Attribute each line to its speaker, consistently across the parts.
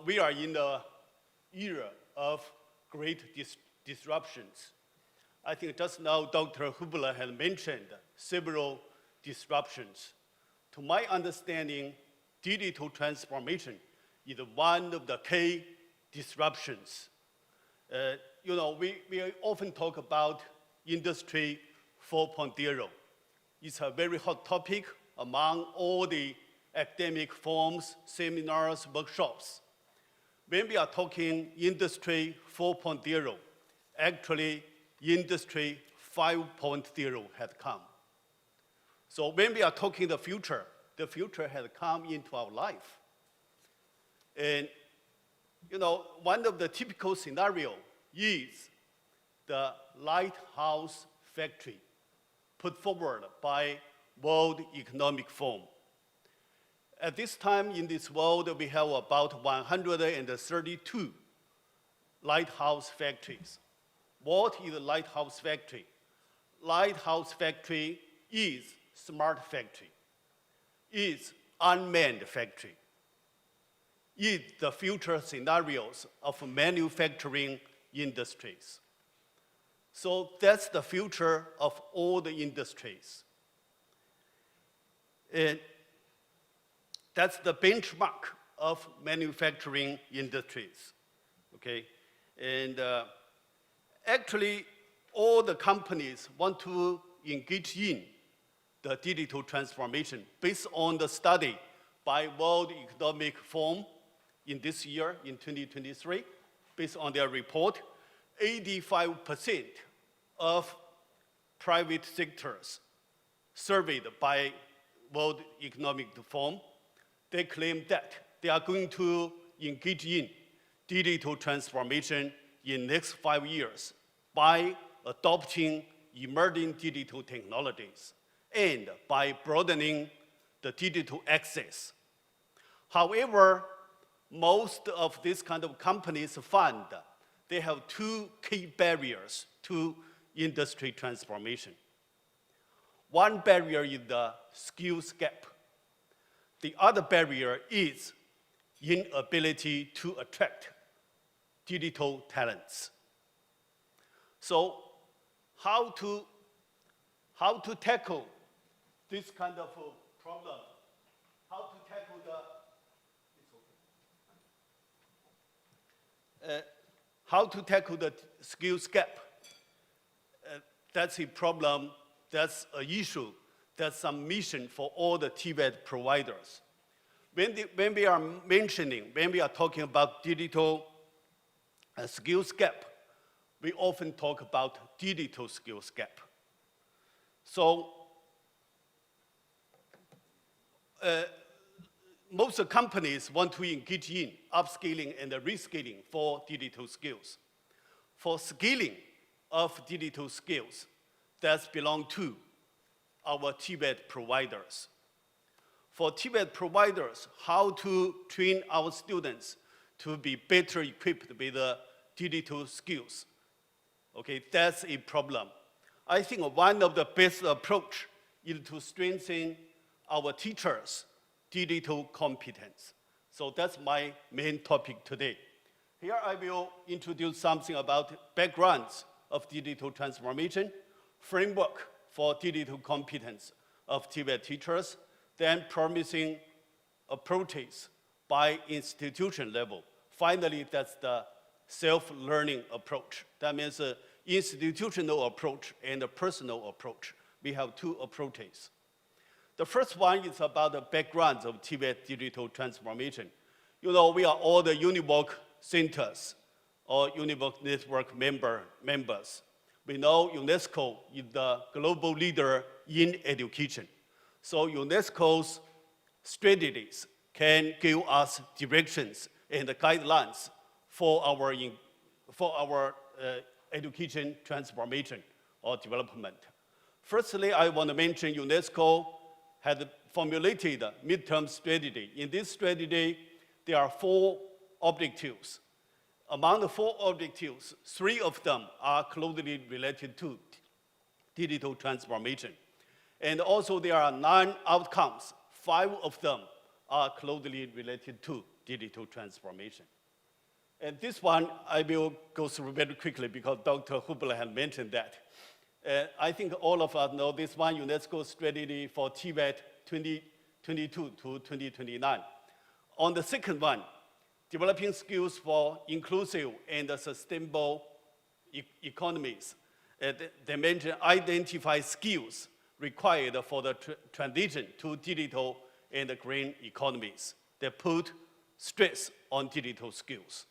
Speaker 1: we are in the era of great disruptions. I think just now Dr. Hubler had mentioned several disruptions. To my understanding, digital transformation is one of the key disruptions. We often talk about Industry 4.0. It's a very hot topic among all the academic forums, seminars, workshops. When we are talking Industry 4.0, actually Industry 5.0 had come. So when we are talking the future has come into our life. And one of the typical scenario is the lighthouse factory put forward by World Economic Forum. At this time in this world, we have about 132 lighthouse factories. What is a lighthouse factory? Lighthouse factory is smart factory, is unmanned factory, is the future scenarios of manufacturing industries. So that's the future of all the industries. And that's the benchmark of manufacturing industries, okay? And actually, all the companies want to engage in the digital transformation based on the study by World Economic Forum in this year, in 2023, based on their report. 85% of private sectors surveyed by World Economic Forum, they claim that they are going to engage in digital transformation in the next 5 years by adopting emerging digital technologies and by broadening the digital access. However, most of these kind of companies find they have two key barriers to industry transformation. One barrier is the skills gap. The other barrier is inability to attract digital talents. So how to tackle this kind of problem? How to tackle how to tackle the skills gap? That's a problem, that's an issue, that's some mission for all the TVET providers. When we are talking about digital skills gap, we often talk about digital skills gap. So most companies want to engage in upskilling and reskilling for digital skills. For scaling of digital skills, that belong to our TVET providers. For TVET providers, how to train our students to be better equipped with the digital skills. Okay, that's a problem. I think one of the best approach is to strengthen our teachers' digital competence. So that's my main topic today. Here I will introduce something about backgrounds of digital transformation, framework for digital competence of TVET teachers, then promising approaches by institution level. Finally, that's the self-learning approach. That means an institutional approach and a personal approach. We have two approaches. The first one is about the backgrounds of TVET digital transformation. We are all the UNEVOC centers or UNEVOC network members. We know UNESCO is the global leader in education. So UNESCO's strategies can give us directions and guidelines for our education transformation or development. Firstly, I want to mention UNESCO had formulated a midterm strategy. In this strategy, there are 4 objectives. Among the 4 objectives, 3 of them are closely related to digital transformation. And also there are 9 outcomes. 5 of them are closely related to digital transformation. And this one, I will go through very quickly because Dr. Hubler had mentioned that. I think all of us know this one, UNESCO strategy for TVET 2022 to 2029. On the second one, developing skills for inclusive and sustainable economies. They mention identify skills required for the transition to digital and green economies. They put stress on digital skills.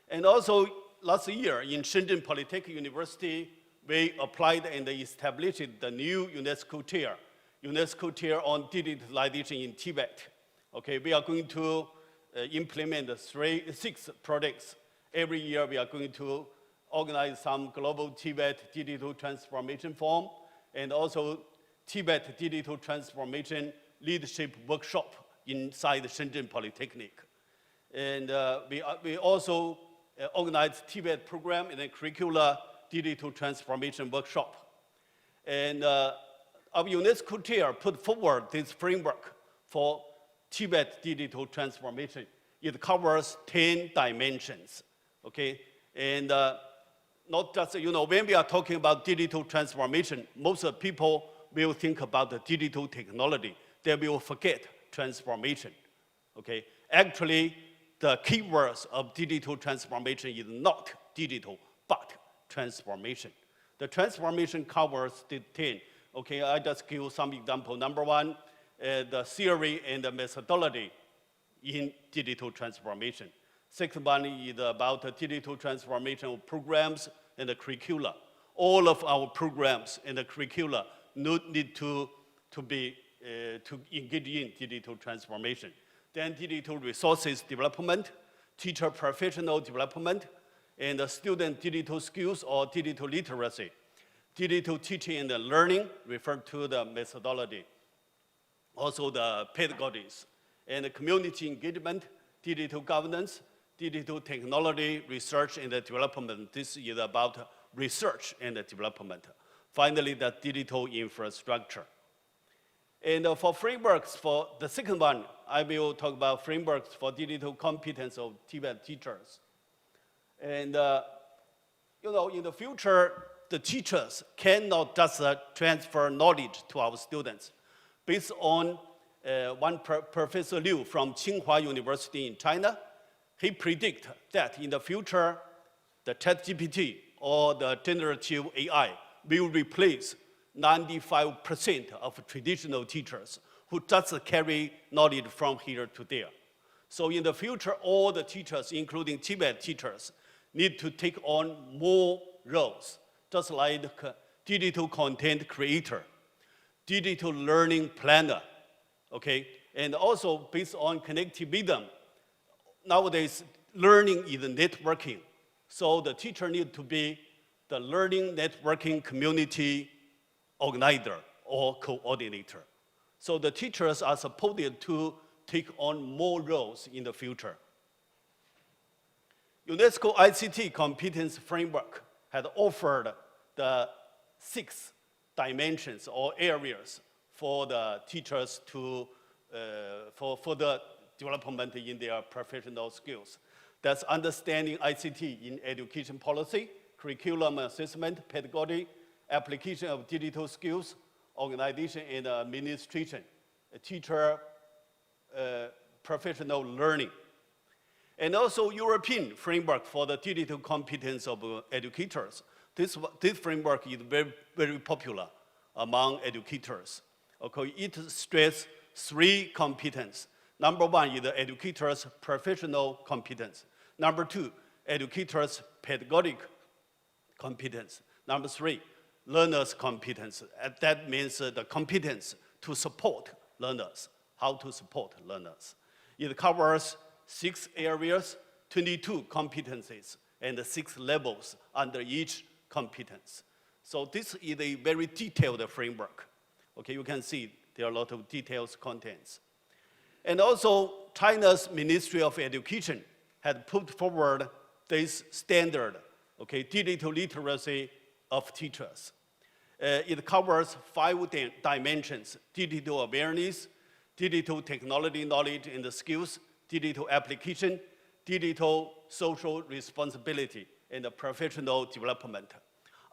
Speaker 1: And also, last year in Shenzhen Polytechnic University, we applied and established the new UNESCO tier on digitalization in Tibet. Okay, we are going to implement 6 projects. Every year we are going to organize some global Tibet digital transformation forum and also Tibet digital transformation leadership workshop inside Shenzhen Polytechnic. And we also organized Tibet program and a curricular digital transformation workshop. And our UNESCO tier put forward this framework for Tibet digital transformation. It covers 10 dimensions, okay? And not just, when we are talking about digital transformation, most people will think about the digital technology. They will forget transformation, okay? Actually, the keywords of digital transformation is not digital, but transformation. The transformation covers the 10. Okay, I just give some example. Number one, the theory and the methodology in digital transformation. Second one is about the digital transformation of programs and the curricula. All of our programs and the curricula need to engage in digital transformation. Then digital resources development, teacher professional development, and the student digital skills or digital literacy. Digital teaching and learning refer to the methodology. Also the pedagogies. And the community engagement, digital governance, digital technology, research and development. This is about research and development. Finally, the digital infrastructure. And for frameworks, for the second one, I will talk about frameworks for digital competence of Tibet teachers. And in the future, the teachers cannot just transfer knowledge to our students. Based on Professor Liu from Tsinghua University in China, he predicts that in the future, the ChatGPT or the generative AI will replace 95% of traditional teachers who just carry knowledge from here to there. So in the future, all the teachers, including Tibet teachers, need to take on more roles, just like digital content creator, digital learning planner, okay? And also based on connectivism, nowadays learning is networking. So the teacher needs to be the learning networking community organizer or coordinator. So the teachers are supposed to take on more roles in the future. UNESCO ICT competence framework had offered the 6 dimensions or areas for the teachers to, for the development in their professional skills. That's understanding ICT in education policy, curriculum assessment, pedagogy, application of digital skills, organization and administration, teacher professional learning. And also European framework for the digital competence of educators. This framework is very, very popular among educators. Okay, it stresses 3 competences. Number 1 is the educator's professional competence. Number 2, educator's pedagogic competence. Number 3, learner's competence. And that means the competence to support learners, how to support learners. It covers 6 areas, 22 competencies, and 6 levels under each competence. So this is a very detailed framework. Okay, you can see there are a lot of details, contents. And also, China's Ministry of Education had put forward this standard, okay, digital literacy of teachers. It covers 5 dimensions: digital awareness, digital technology knowledge and skills, digital application, digital social responsibility, and professional development.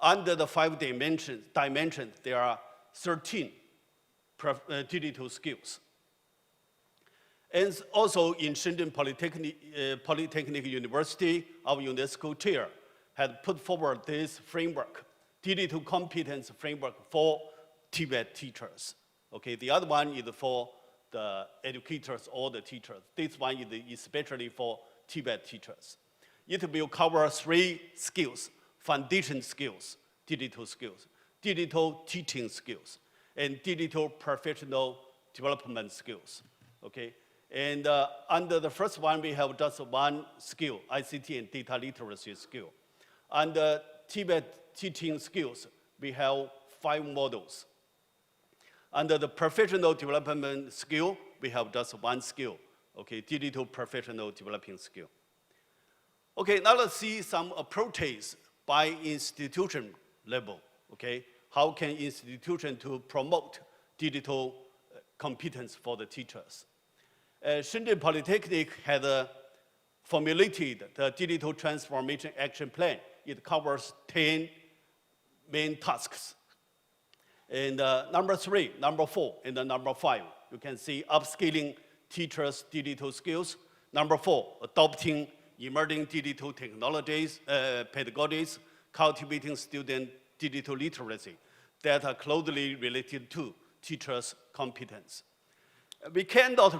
Speaker 1: Under the 5 dimensions, there are 13 digital skills. And also in Shenzhen Polytechnic University, our UNESCO chair had put forward this framework, digital competence framework for TVET teachers. Okay, the other one is for the educators or the teachers. This one is especially for TVET teachers. It will cover 3 skills: foundation skills, digital teaching skills, and digital professional development skills. Okay, and under the first one, we have just 1 skill, ICT and data literacy skill. Under TVET teaching skills, we have 5 models. Under the professional development skill, we have just 1 skill, okay, digital professional developing skill. Okay, now let's see some approaches by institution level, okay? How can institution to promote digital competence for the teachers? Shenzhen Polytechnic had formulated the digital transformation action plan. It covers 10 main tasks. And number 3, number 4, and number 5, you can see upskilling teachers' digital skills. Number 4, adopting emerging digital technologies, pedagogies, cultivating student digital literacy that are closely related to teachers' competence. We cannot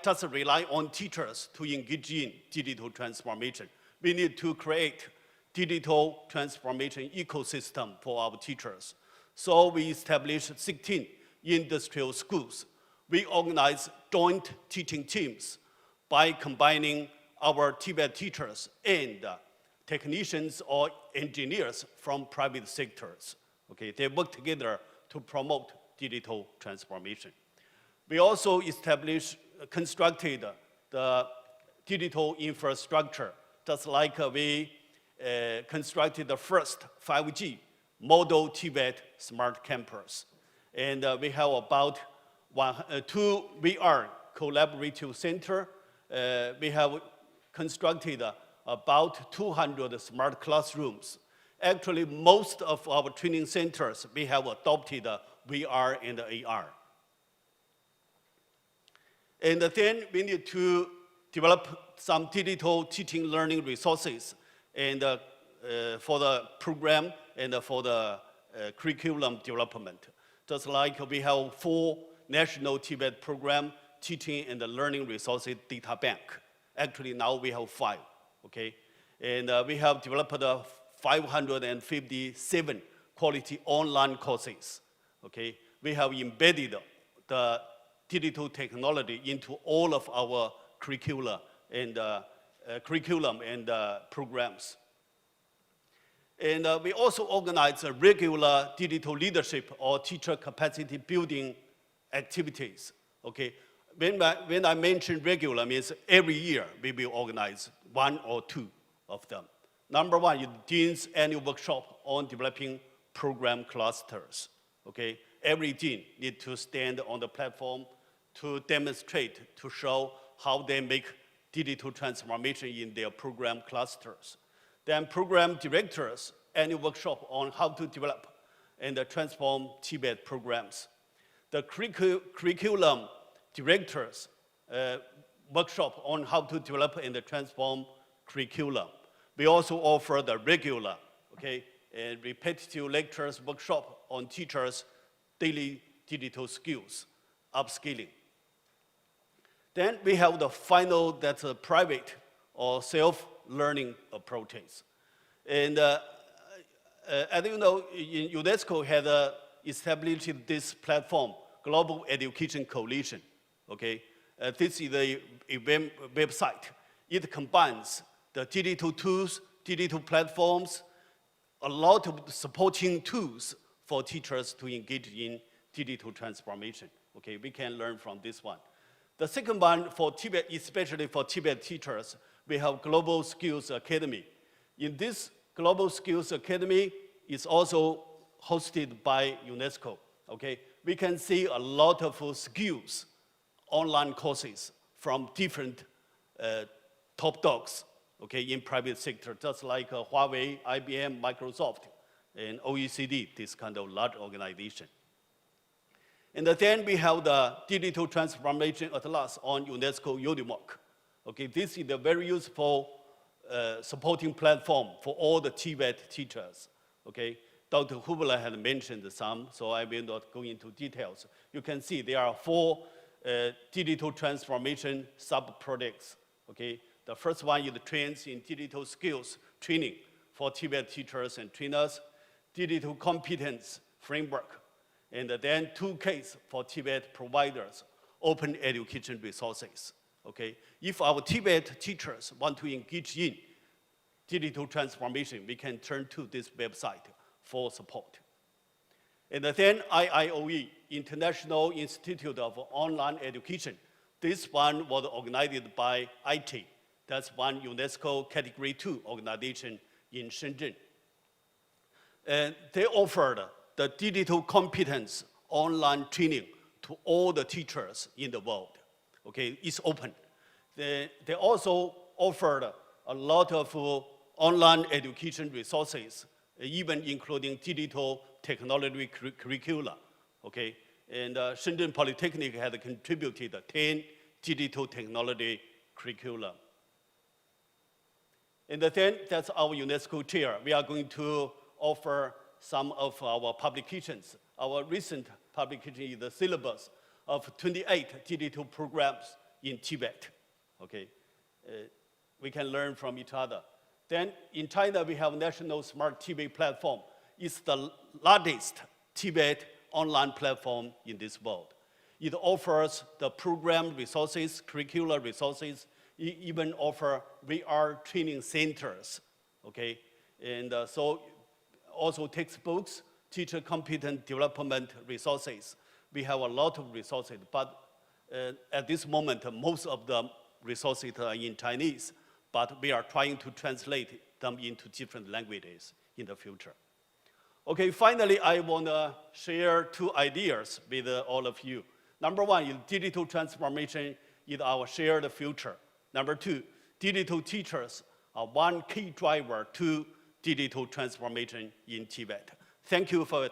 Speaker 1: just rely on teachers to engage in digital transformation. We need to create digital transformation ecosystem for our teachers. So we established 16 industrial schools. We organize joint teaching teams by combining our TVET teachers and technicians or engineers from private sectors. Okay, they work together to promote digital transformation. We also constructed the digital infrastructure, just like we constructed the first 5G model TVET smart campus. And we have about 2 VR collaborative center. We have constructed about 200 smart classrooms. Actually, most of our training centers, we have adopted VR and AR. And then we need to develop some digital teaching learning resources and for the program and for the curriculum development. Just like we have 4 national TVET program teaching and learning resources data bank. Actually, now we have 5, okay? And we have developed 557 quality online courses, okay? We have embedded the digital technology into all of our curriculum and programs. And we also organize a regular digital leadership or teacher capacity building activities, okay? When I mention regular, means every year we will organize 1 or 2 of them. Number 1 is Dean's annual workshop on developing program clusters, okay? Every Dean needs to stand on the platform to demonstrate, to show how they make digital transformation in their program clusters. Then program directors, annual workshop on how to develop and transform TVET programs. The curriculum directors workshop on how to develop and transform curriculum. We also offer the regular, okay, and repetitive lectures workshop on teachers' daily digital skills, upskilling. Then we have the final, that's a private or self-learning approaches. And as you know, UNESCO had established this platform, Global Education Coalition, okay? This is a website. It combines the digital tools, digital platforms, a lot of supporting tools for teachers to engage in digital transformation. Okay, we can learn from this one. The second one for TVET, especially for TVET teachers, we have Global Skills Academy. In this Global Skills Academy is also hosted by UNESCO. Okay, we can see a lot of skills online courses from different top dogs, okay, in private sector, just like Huawei, IBM, Microsoft, and OECD, this kind of large organization. And then we have the Digital Transformation Atlas on UNESCO UNEVOC. Okay, this is a very useful supporting platform for all the TVET teachers. Okay, Dr. Hubler had mentioned some, so I will not go into details. You can see there are 4 digital transformation sub-projects. Okay, the first one is the Trends in Digital Skills Training for TVET teachers and trainers, Digital Competence Framework, and then 2 cases for TVET providers, open education resources. Okay, if our TVET teachers want to engage in digital transformation, we can turn to this website for support. And then IIOE, International Institute of Online Education. This one was organized by IT. That's one UNESCO Category 2 organization in Shenzhen. And they offered the digital competence online training to all the teachers in the world. Okay, it's open. They also offered a lot of online education resources, even including digital technology curricula. Okay, and Shenzhen Polytechnic had contributed 10 digital technology curricula. And then that's our UNESCO chair. We are going to offer some of our publications. Our recent publication is the syllabus of 28 digital programs in TVET. Okay, we can learn from each other. Then in China, we have National Smart TV Platform. It's the largest TVET online platform in this world. It offers the program resources, curricular resources, even offer VR training centers, okay? And so also textbooks, teacher competent development resources. We have a lot of resources, but at this moment, most of the resources are in Chinese, but we are trying to translate them into different languages in the future. Okay, finally, I want to share 2 ideas with all of you. Number 1 is digital transformation is our shared future. Number 2, digital teachers are one key driver to digital transformation in TVET. Thank you for